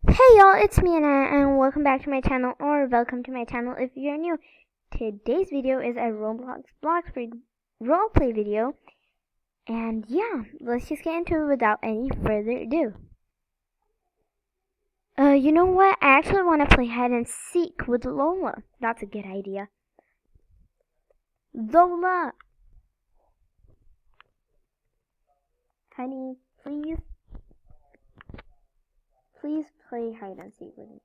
Hey y'all, it's me and welcome back to my channel, or welcome to my channel if you're new. Today's video is a Roblox roleplay video, and yeah, let's just get into it without any further ado. You know what? I actually want to play hide and seek with Lola. That's a good idea. Lola! Honey, please play hide and seek with me.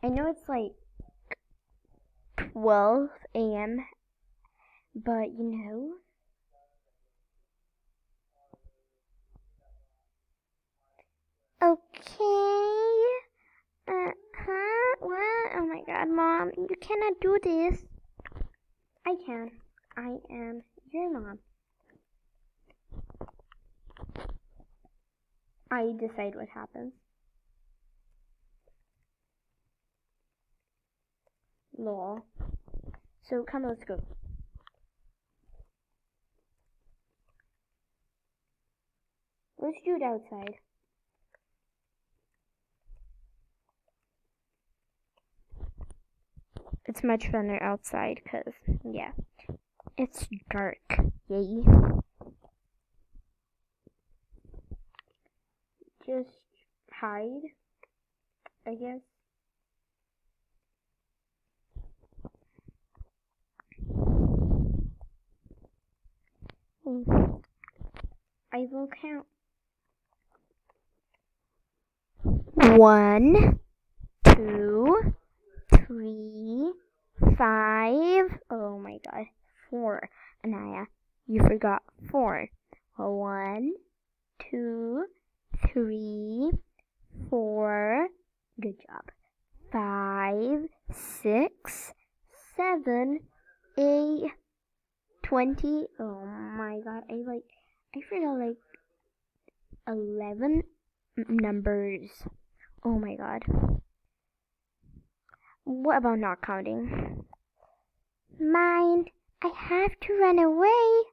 I know it's like 12 a.m., but you know. Okay. What? Oh my god, Mom, you cannot do this. I can. I am your mom. I decide what happens. Lol. So come, let's go. Let's do it outside. It's much funner outside, cause, yeah, it's dark. Yay. Just hide, I guess. I will count. 1, 2, 3, 5. Oh my god. 4. Anaya, you forgot 4. 1, 2, 3, 4. Good job. 5, 6, 7, 8, 20. Oh my god. I forgot like 11 numbers. Oh my god. What about not counting? Mind, I have to run away.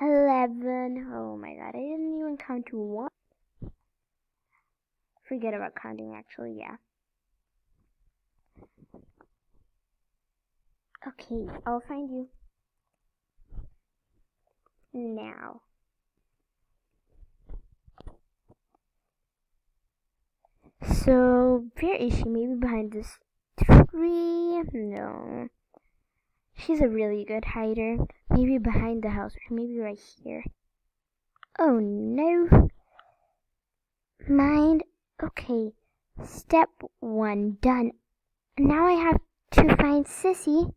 11. Oh my god, I didn't even count to 1. Forget about counting, actually, yeah. Okay, I'll find you. Now. So, where is she? Maybe behind this tree? No. She's a really good hider. Maybe behind the house, or maybe right here. Oh no. Mind. Okay. Step 1 done. Now I have to find Sissy.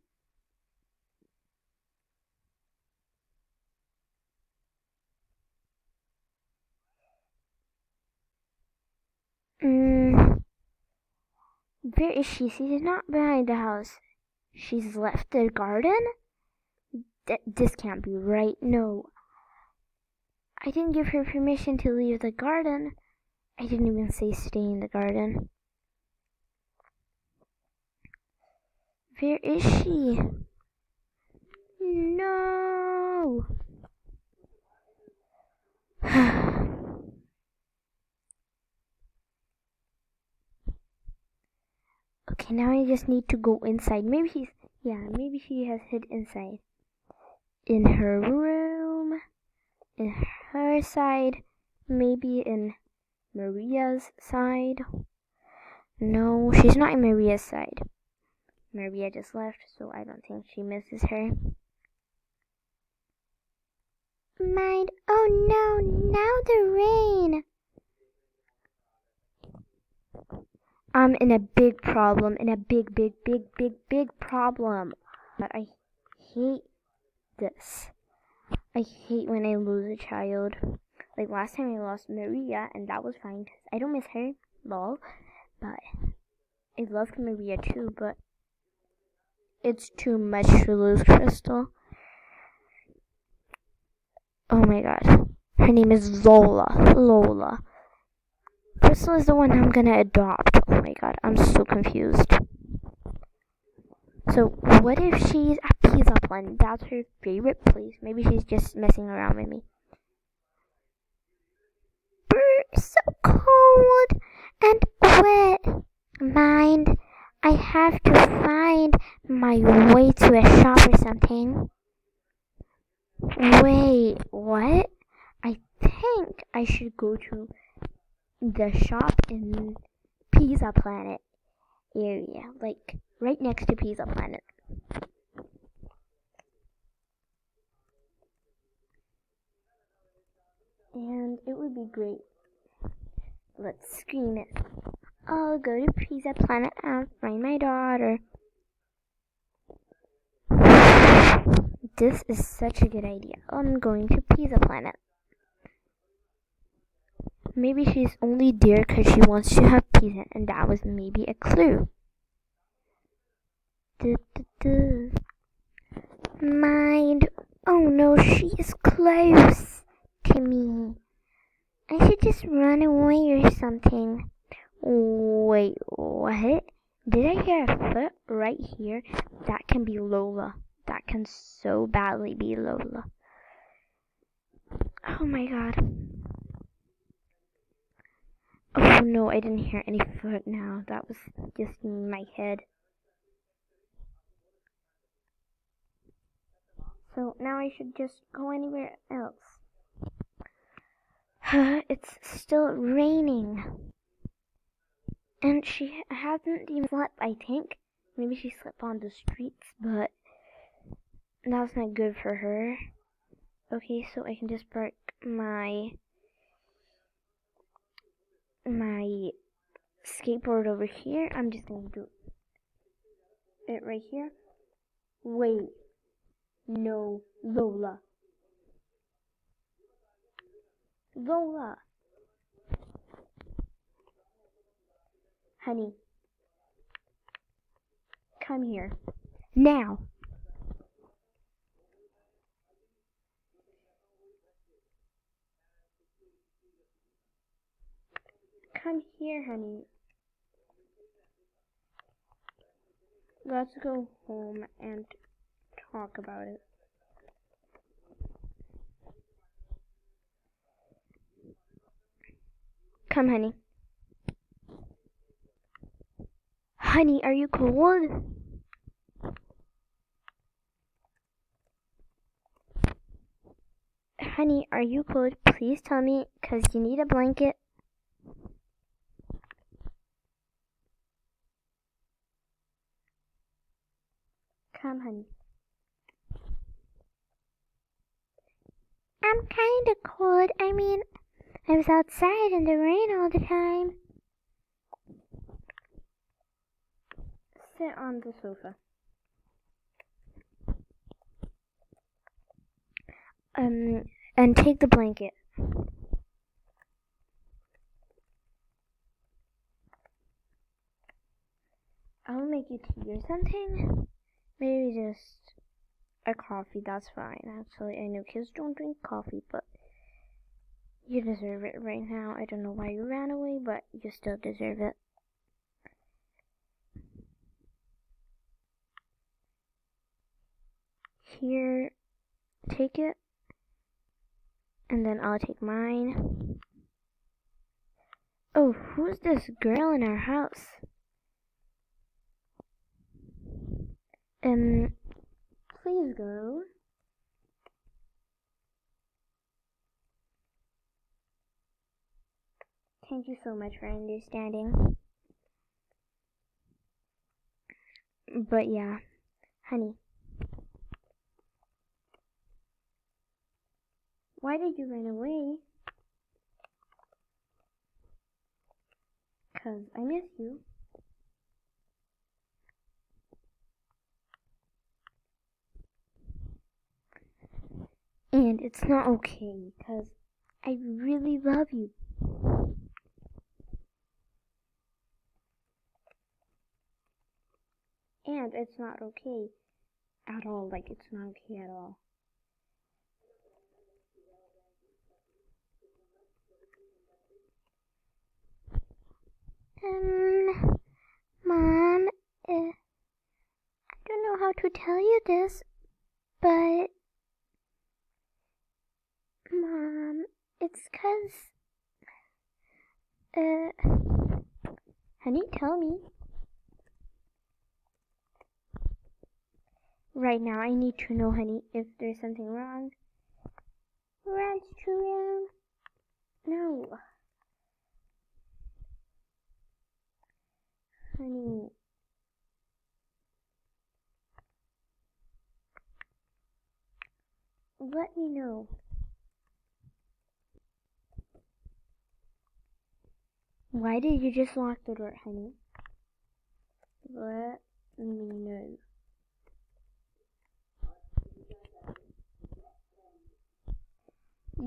Where is she? She's not behind the house. She's left the garden? This can't be right. No. I didn't give her permission to leave the garden. I didn't even say stay in the garden. Where is she? No. Okay, now I just need to go inside. Maybe she has hid inside. In her room, in her side, maybe in Maria's side. No, she's not in Maria's side. Maria just left, so I don't think she misses her. Mind, oh no, now the rain. I'm in a big problem, in a big problem. But I hate this. I hate when I lose a child. Like last time I lost Maria, and that was fine, because I don't miss her, lol. But I loved Maria too, but it's too much to lose Crystal. Oh my god. Her name is Lola. Crystal is the one I'm gonna adopt. Oh my god, I'm so confused. So, what if she's at Pizza Planet? That's her favorite place. Maybe she's just messing around with me. so cold and wet. Mind, I have to find my way to a shop or something. Wait, what? I think I should go to the shop in Pizza Planet area, like right next to Pizza Planet. And it would be great. Let's scream it. I'll go to Pizza Planet and find my daughter. This is such a good idea. I'm going to Pizza Planet. Maybe she's only there because she wants to have pizza, and that was maybe a clue. Mind. Oh no, she is close to me. I should just run away or something. Wait, what? Did I hear a foot right here? That can be Lola. That can so badly be Lola. Oh my god. Oh no, I didn't hear any foot now. That was just in my head. So now I should just go anywhere else. It's still raining. And she hasn't even slept, I think. Maybe she slept on the streets, but that's not good for her. Okay, so I can just park my skateboard over here. I'm just gonna do it right here. Wait. No, Lola. Lola. Honey. Come here. Now. Come here, honey. Let's go home and talk about it. Come, honey. Honey, are you cold? Honey, are you cold? Please tell me, 'cause you need a blanket. Come, honey. I'm kinda cold. I mean, I was outside in the rain all the time. Sit on the sofa. And take the blanket. I'll make you tea or something. Maybe just a coffee, that's fine. Actually, I know kids don't drink coffee, but you deserve it right now. I don't know why you ran away, but you still deserve it. Here, take it. And then I'll take mine. Oh, who's this girl in our house? Please go. Thank you so much for understanding. But yeah, honey. Why did you run away? 'Cause I miss you. And it's not okay, 'cause I really love you. And it's not okay at all, like it's not okay at all. Mom, I don't know how to tell you this, but Mom, it's 'cause Honey, tell me. Right now, I need to know, honey, if there's something wrong. Restroom? No. Honey. Let me know. Why did you just lock the door, honey? Let me know.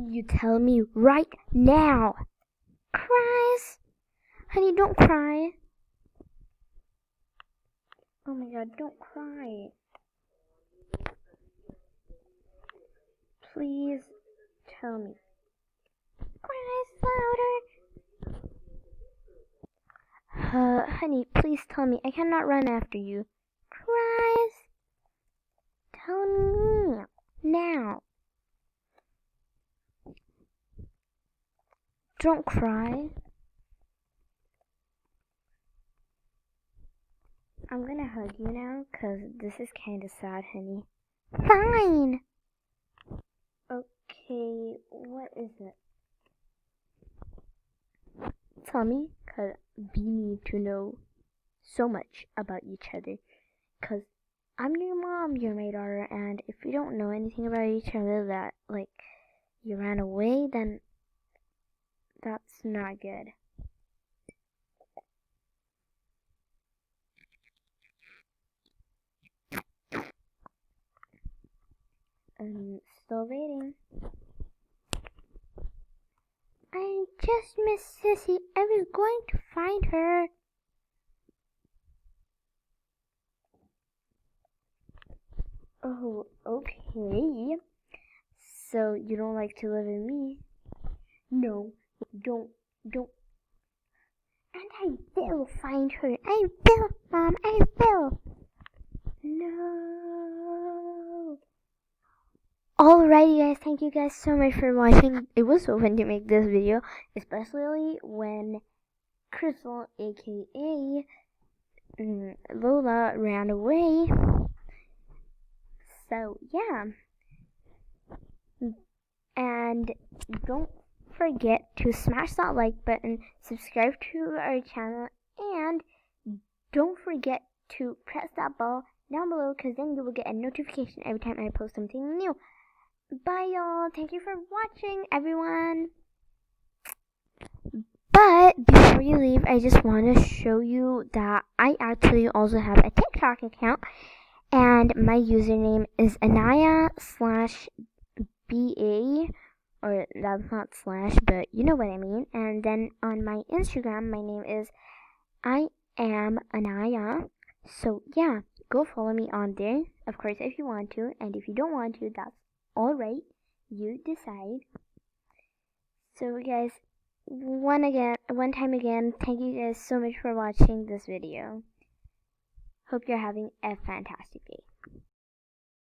You tell me right now. Cries? Honey, don't cry. Oh my god, don't cry. Please tell me. Cries louder. Honey, please tell me. I cannot run after you. Cries? Tell me. Now. Don't cry. I'm gonna hug you now, cause this is kinda sad, honey. Fine! Okay, what is it? Tell me, cause we need to know so much about each other. Cause I'm your mom, you're my daughter, and if we don't know anything about each other that, like, you ran away, then that's not good. I'm still waiting. I just missed Sissy. I was going to find her. Oh, okay. So you don't like to live with me? No, don't. And I will find her. I will, Mom, I will. No. Alrighty guys, thank you guys so much for watching. It was so fun to make this video, especially when Crystal, aka Lola, ran away. So yeah. And don't forget to smash that like button, subscribe to our channel, and don't forget to press that bell down below, because then you will get a notification every time I post something new. Bye y'all. Thank you for watching, everyone. But before you leave, I just want to show you that I actually also have a TikTok account, and my username is Anaya/BA, or that's not slash, but you know what I mean. And then on my Instagram, my name is I am Anaya. So yeah, go follow me on there, of course, if you want to, and if you don't want to, that's alright, you decide. So guys, one time again, thank you guys so much for watching this video. Hope you're having a fantastic day.